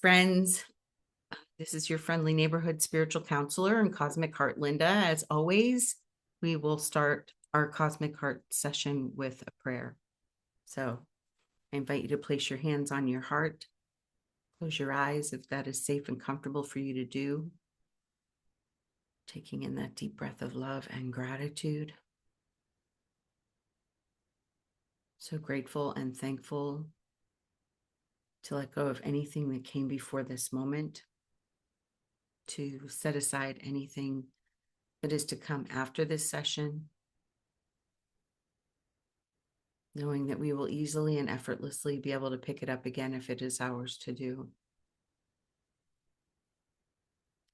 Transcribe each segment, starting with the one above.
Friends, this is your friendly neighborhood spiritual counselor and cosmic heart, Linda. As always, we will start our cosmic heart session with a prayer. So I invite you to place your hands on your heart, close your eyes if that is safe and comfortable for you to do. Taking in that deep breath of love and gratitude. So grateful and thankful to let go of anything that came before this moment, to set aside anything that is to come after this session, knowing that we will easily and effortlessly be able to pick it up again if it is ours to do.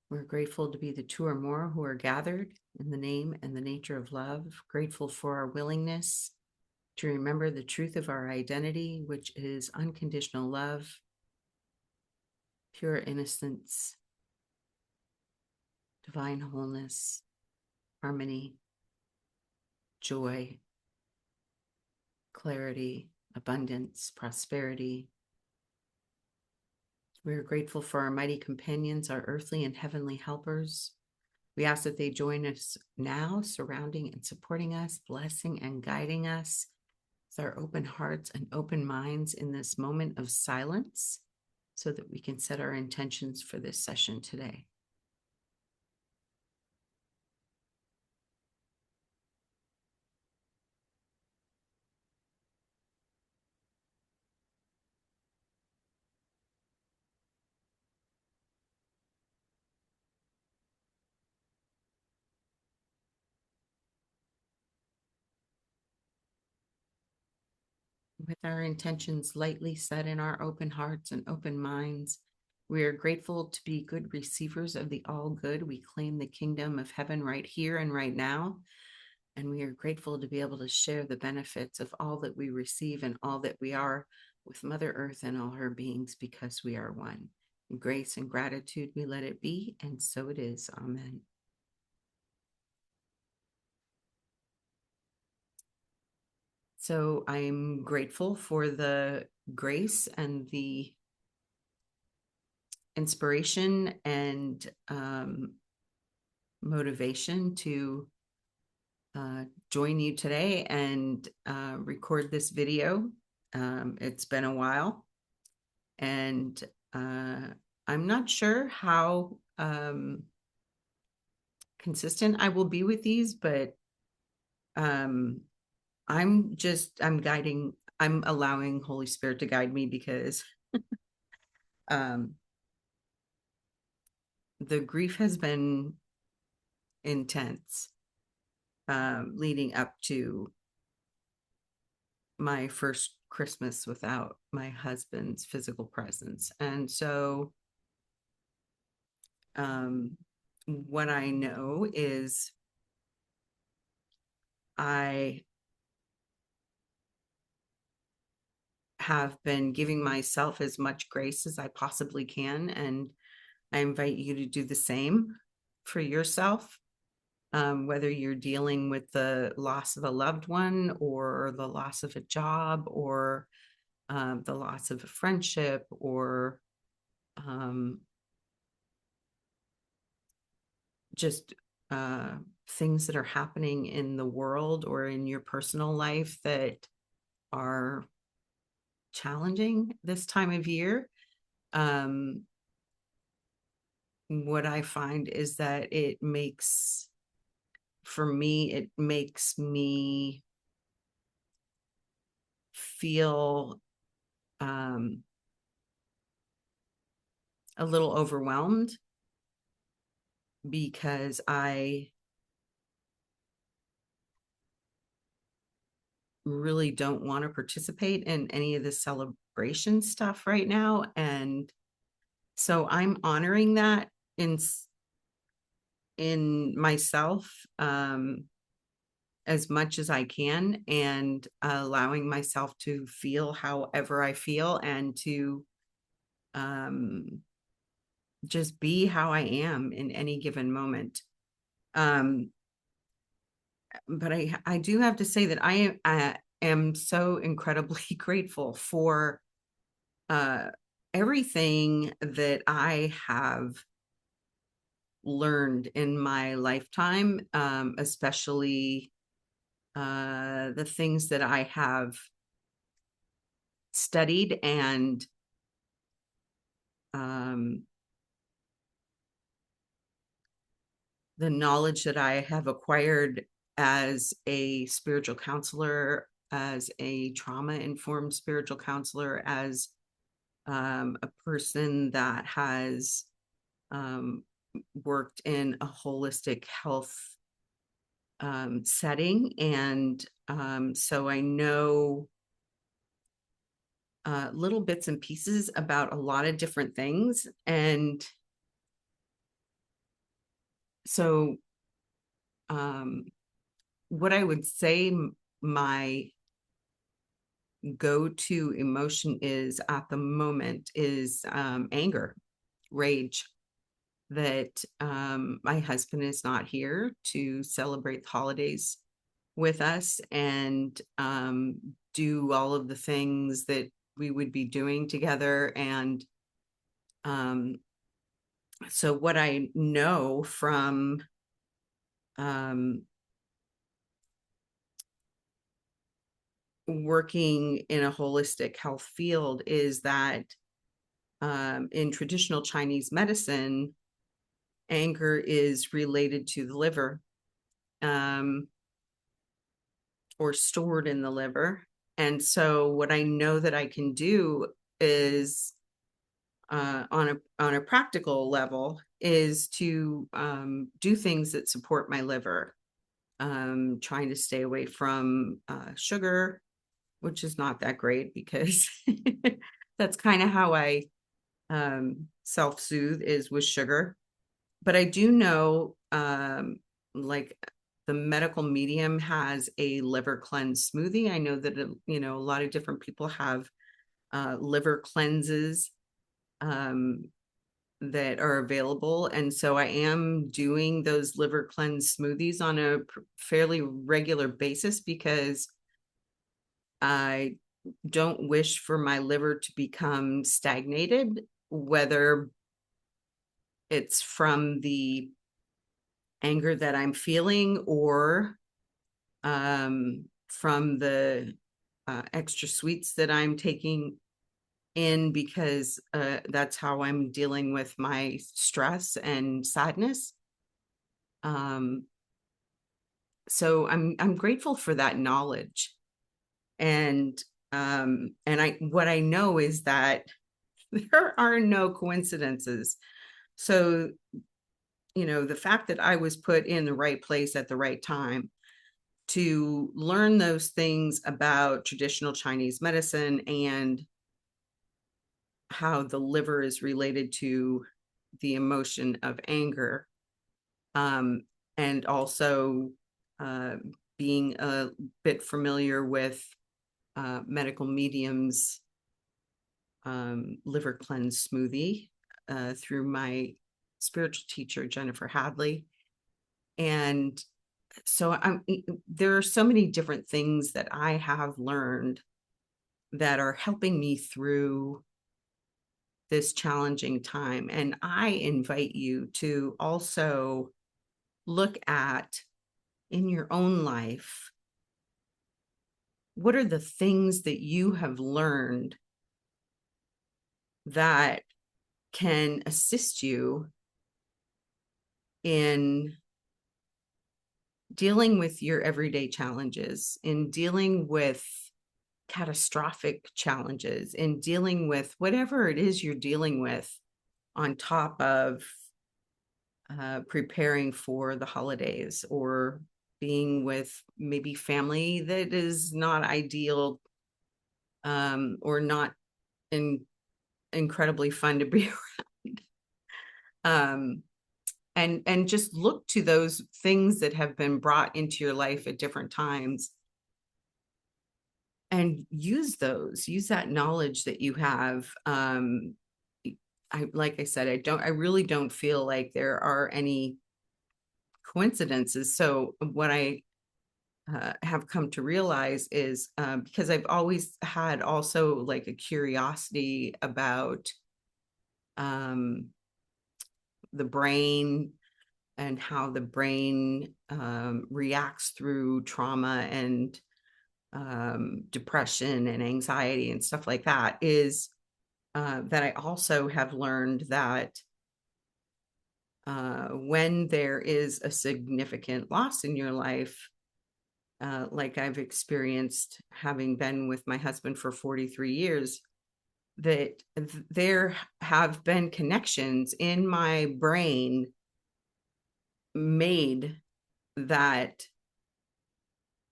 We're grateful to be the two or more who are gathered in the name and the nature of love, grateful for our willingness to remember the truth of our identity, which is unconditional love, pure innocence, divine wholeness, harmony, joy, clarity, abundance, prosperity. We are grateful for our mighty companions, our earthly and heavenly helpers. We ask that they join us now, surrounding and supporting us, blessing and guiding us with our open hearts and open minds in this moment of silence so that we can set our intentions for this session today. With our intentions lightly set in our open hearts and open minds, we are grateful to be good receivers of the all good. We claim the kingdom of heaven right here and right now. And we are grateful to be able to share the benefits of all that we receive and all that we are with Mother Earth and all her beings because we are one. In grace and gratitude, we let it be, and so it is. Amen. So I'm grateful for the grace and the inspiration and motivation to join you today and record this video. It's been a while, and I'm not sure how consistent I will be with these, but I'm allowing Holy Spirit to guide me because the grief has been intense leading up to my first Christmas without my husband's physical presence. And so what I know is I have been giving myself as much grace as I possibly can, and I invite you to do the same for yourself, whether you're dealing with the loss of a loved one or the loss of a job or the loss of a friendship or just things that are happening in the world or in your personal life that are challenging this time of year. What I find is that it makes me feel a little overwhelmed because I really don't want to participate in any of the celebration stuff right now. And so I'm honoring that in myself as much as I can, and allowing myself to feel however I feel and to just be how I am in any given moment. But I do have to say that I am so incredibly grateful for everything that I have learned in my lifetime, especially the things that I have studied and the knowledge that I have acquired as a spiritual counselor, as a trauma-informed spiritual counselor, as a person that has worked in a holistic health setting. And so I know little bits and pieces about a lot of different things. And so what I would say my go-to emotion is at the moment is anger, rage, that my husband is not here to celebrate the holidays with us and do all of the things that we would be doing together. And so what I know from working in a holistic health field is that in traditional Chinese medicine, anger is related to the liver, or stored in the liver. And so what I know that I can do is on a practical level is to do things that support my liver, trying to stay away from sugar, which is not that great because that's kind of how I self-soothe, is with sugar. But I do know like the medical medium has a liver cleanse smoothie. I know that a lot of different people have liver cleanses that are available. And so I am doing those liver cleanse smoothies on a fairly regular basis because I don't wish for my liver to become stagnated, whether it's from the anger that I'm feeling or from the extra sweets that I'm taking in, because that's how I'm dealing with my stress and sadness. So I'm grateful for that knowledge. And I what I know is that there are no coincidences. So, the fact that I was put in the right place at the right time to learn those things about traditional Chinese medicine and how the liver is related to the emotion of anger, and also being a bit familiar with medical mediums liver cleanse smoothie through my spiritual teacher, Jennifer Hadley. And so there are so many different things that I have learned that are helping me through this challenging time. And I invite you to also look at, in your own life, what are the things that you have learned that can assist you in dealing with your everyday challenges, in dealing with catastrophic challenges, in dealing with whatever it is you're dealing with, on top of preparing for the holidays or being with maybe family that is not ideal, or not incredibly fun to be around. And just look to those things that have been brought into your life at different times and use that knowledge that you have. Like I said, I really don't feel like there are any coincidences. So what I have come to realize is because I've always had also like a curiosity about um, the brain and how the brain reacts through trauma and depression and anxiety and stuff like that, is that I also have learned that when there is a significant loss in your life, like I've experienced having been with my husband for 43 years, that there have been connections in my brain made that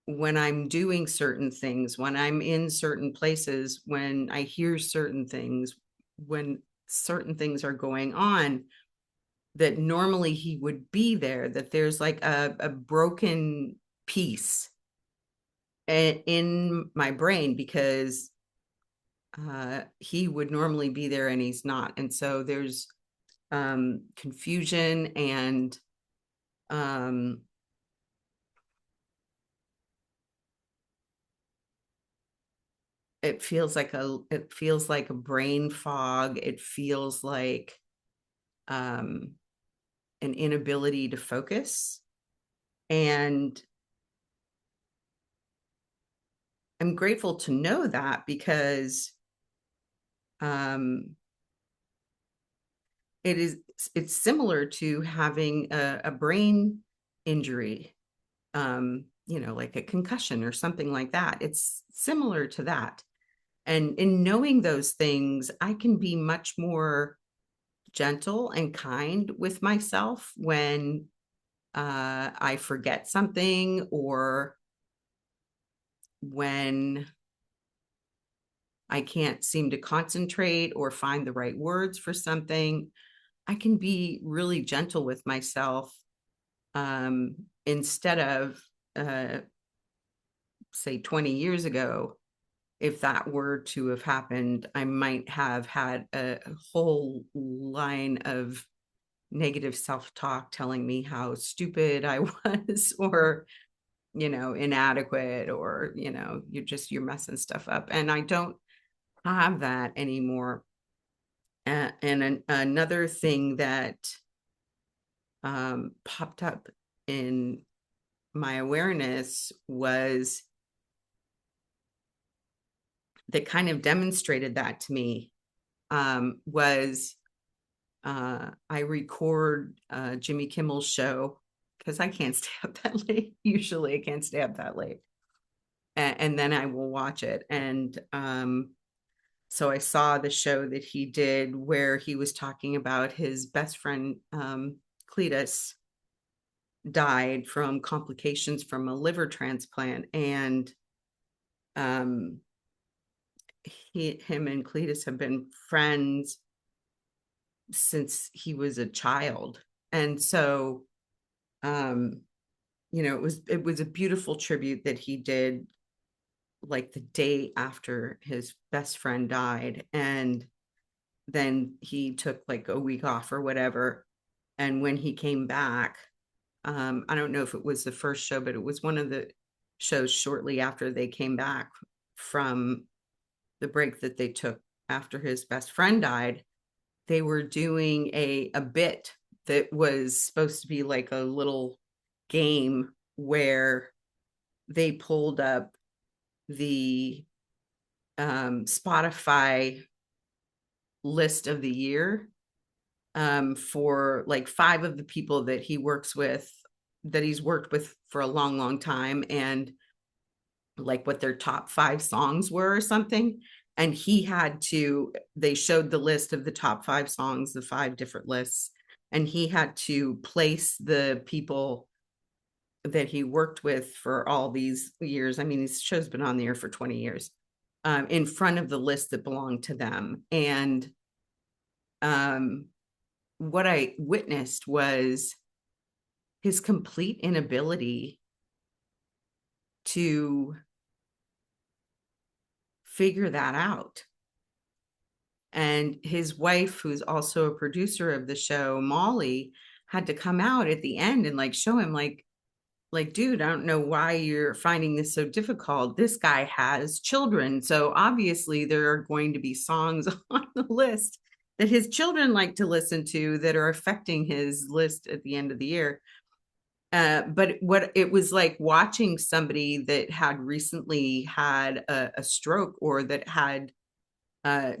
when I'm doing certain things, when I'm in certain places, when I hear certain things, when certain things are going on, that normally he would be there, that there's like a broken piece in my brain because he would normally be there and he's not. And so there's confusion and um, it feels like a brain fog. It feels like um, an inability to focus. And I'm grateful to know that because um, it's similar to having a brain injury, like a concussion or something like that. It's similar to that. And in knowing those things, I can be much more gentle and kind with myself when I forget something, or when I can't seem to concentrate or find the right words for something. I can be really gentle with myself, instead of, say, 20 years ago. If that were to have happened, I might have had a whole line of negative self-talk telling me how stupid I was, or inadequate, or you're messing stuff up. And I don't have that anymore. And another thing that popped up in my awareness was that kind of demonstrated that to me, was I record Jimmy Kimmel's show because I can't stay up that late. Usually I can't stay up that late. And then I will watch it. And so I saw the show that he did where he was talking about his best friend, Cletus, died from complications from a liver transplant. And him and Cletus have been friends since he was a child. And so it was a beautiful tribute that he did, like the day after his best friend died. And then he took like a week off or whatever. And when he came back, I don't know if it was the first show, but it was one of the shows shortly after they came back from the break that they took after his best friend died. They were doing a bit that was supposed to be like a little game where they pulled up the Spotify list of the year, for like 5 of the people that he works with, that he's worked with for a long, long time, and like what their top 5 songs were or something. And they showed the list of the top 5 songs, the 5 different lists, and he had to place the people that he worked with for all these years. I mean, his show's been on the air for 20 years, in front of the list that belonged to them. And what I witnessed was his complete inability to figure that out. And his wife, who's also a producer of the show, Molly, had to come out at the end and like show him, like, like, dude, I don't know why you're finding this so difficult. This guy has children. So obviously, there are going to be songs on the list that his children like to listen to that are affecting his list at the end of the year. But what it was like watching somebody that had recently had a stroke or that had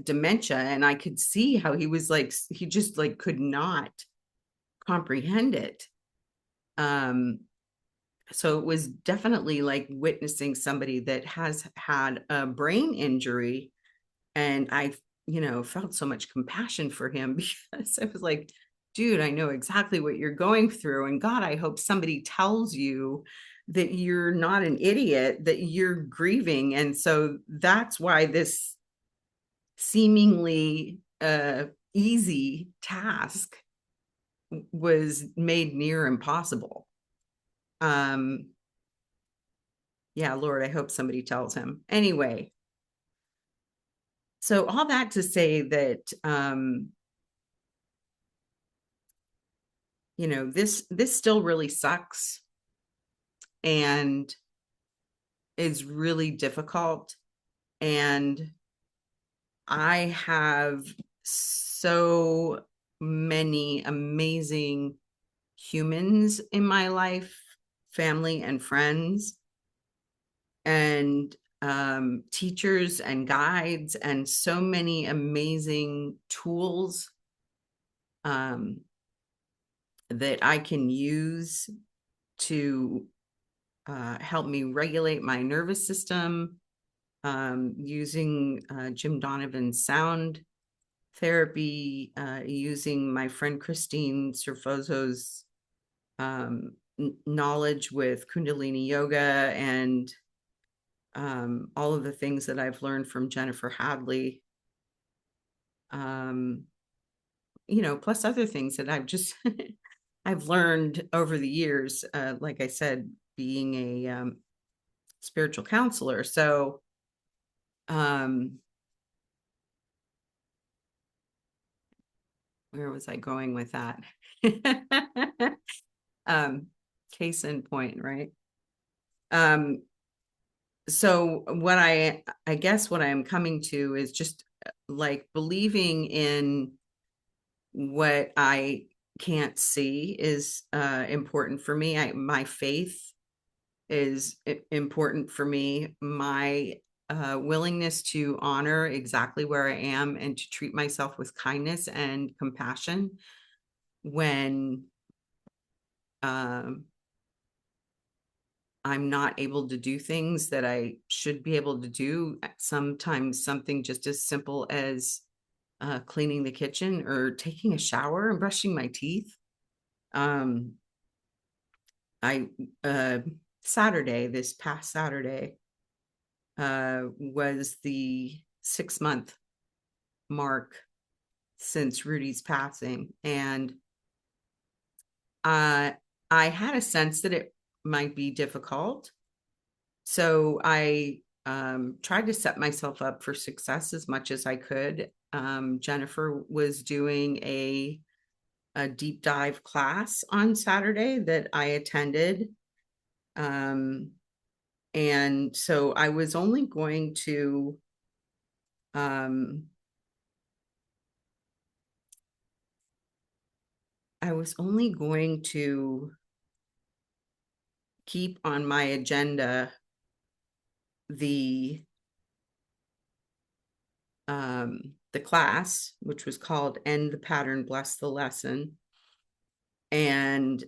dementia, and I could see how he was like, he just like could not comprehend it. Um, so it was definitely like witnessing somebody that has had a brain injury, and I, felt so much compassion for him because I was like, dude, I know exactly what you're going through, and God, I hope somebody tells you that you're not an idiot, that you're grieving. And so that's why this seemingly easy task was made near impossible. um yeah, Lord, I hope somebody tells him. Anyway, so all that to say that this still really sucks and is really difficult, and I have so many amazing humans in my life, family and friends, and teachers and guides, and so many amazing tools um, that I can use to help me regulate my nervous system, using Jim Donovan's sound therapy, using my friend Christine Serfozo's knowledge with Kundalini yoga, and all of the things that I've learned from Jennifer Hadley, um, plus other things that I've just I've learned over the years, like I said, being a spiritual counselor. So um, where was I going with that? um, Case in point, right? Um, so what I guess what I am coming to is just like believing in what I can't see is important for me. My faith is important for me. My willingness to honor exactly where I am and to treat myself with kindness and compassion when um, I'm not able to do things that I should be able to do. Sometimes something just as simple as cleaning the kitchen or taking a shower and brushing my teeth. Um, I this past Saturday, was the 6-month mark since Rudy's passing, and I had a sense that it might be difficult. So I tried to set myself up for success as much as I could. Jennifer was doing a deep dive class on Saturday that I attended. And so I was only going to keep on my agenda the the class, which was called End the Pattern, Bless the Lesson, and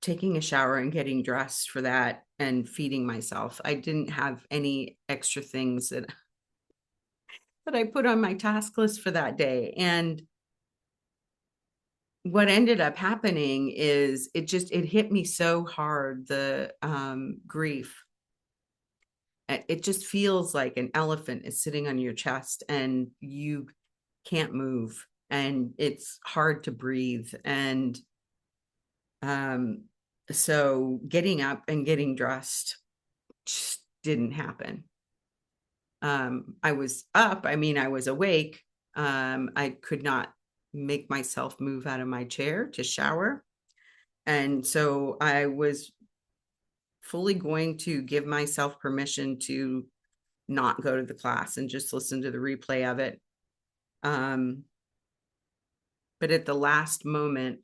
taking a shower and getting dressed for that and feeding myself. I didn't have any extra things that I put on my task list for that day. And what ended up happening is it hit me so hard, the grief. It just feels like an elephant is sitting on your chest and you can't move, and it's hard to breathe. And so getting up and getting dressed just didn't happen. I was up, I was awake. I could not make myself move out of my chair to shower. And so I was fully going to give myself permission to not go to the class and just listen to the replay of it. But at the last moment,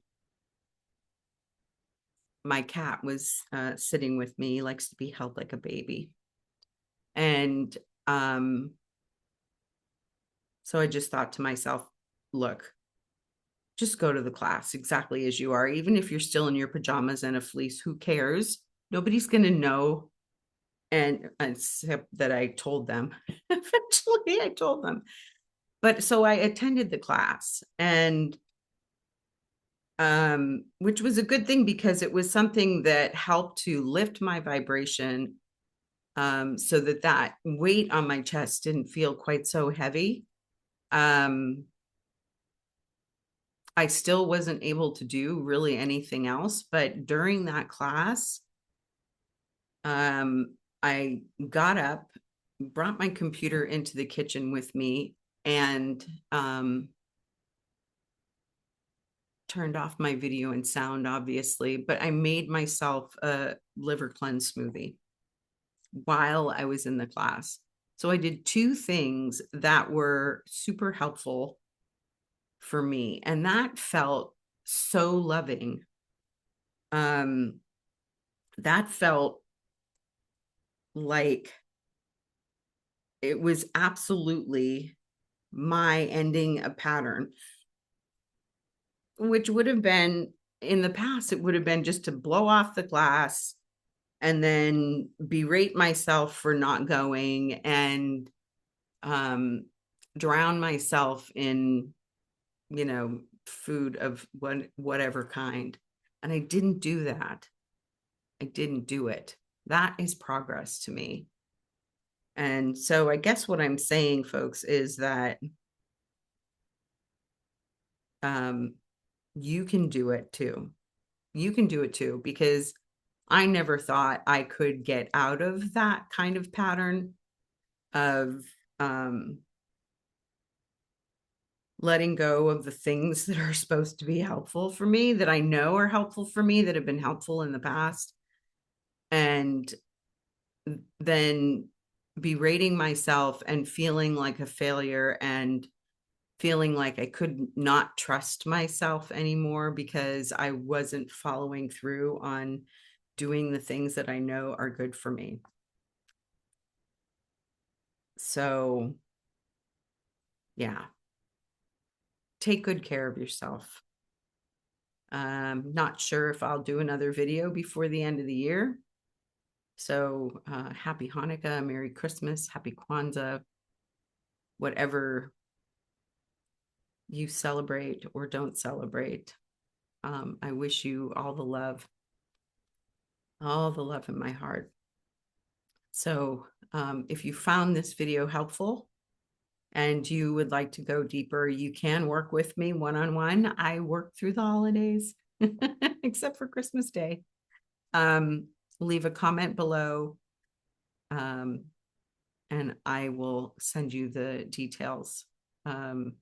my cat was sitting with me. He likes to be held like a baby. And so I just thought to myself, look, just go to the class exactly as you are. Even if you're still in your pajamas and a fleece, who cares? Nobody's going to know. And except that I told them, eventually I told them. But so I attended the class, and which was a good thing because it was something that helped to lift my vibration, so that weight on my chest didn't feel quite so heavy. I still wasn't able to do really anything else, but during that class, I got up, brought my computer into the kitchen with me, and turned off my video and sound, obviously, but I made myself a liver cleanse smoothie while I was in the class. So I did two things that were super helpful for me, and that felt so loving. That felt like it was absolutely my ending a pattern, which would have been in the past, it would have been just to blow off the class and then berate myself for not going and drown myself in, food of whatever kind. And I didn't do that. I didn't do it. That is progress to me. And so I guess what I'm saying, folks, is that you can do it too. You can do it too, because I never thought I could get out of that kind of pattern of letting go of the things that are supposed to be helpful for me, that I know are helpful for me, that have been helpful in the past, and then berating myself and feeling like a failure and feeling like I could not trust myself anymore because I wasn't following through on doing the things that I know are good for me. So, yeah, take good care of yourself. Not sure if I'll do another video before the end of the year. So happy Hanukkah, Merry Christmas, Happy Kwanzaa, whatever you celebrate or don't celebrate. I wish you all the love in my heart. So if you found this video helpful and you would like to go deeper, you can work with me one-on-one. I work through the holidays, except for Christmas Day. Leave a comment below, and I will send you the details so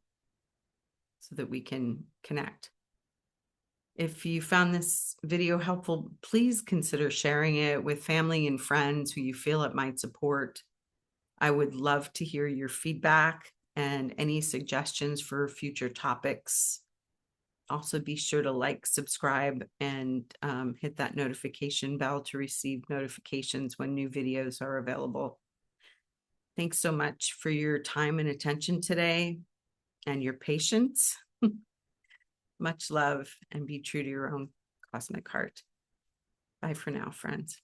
that we can connect. If you found this video helpful, please consider sharing it with family and friends who you feel it might support. I would love to hear your feedback and any suggestions for future topics. Also, be sure to like, subscribe, and hit that notification bell to receive notifications when new videos are available. Thanks so much for your time and attention today and your patience. Much love, and be true to your own cosmic heart. Bye for now, friends.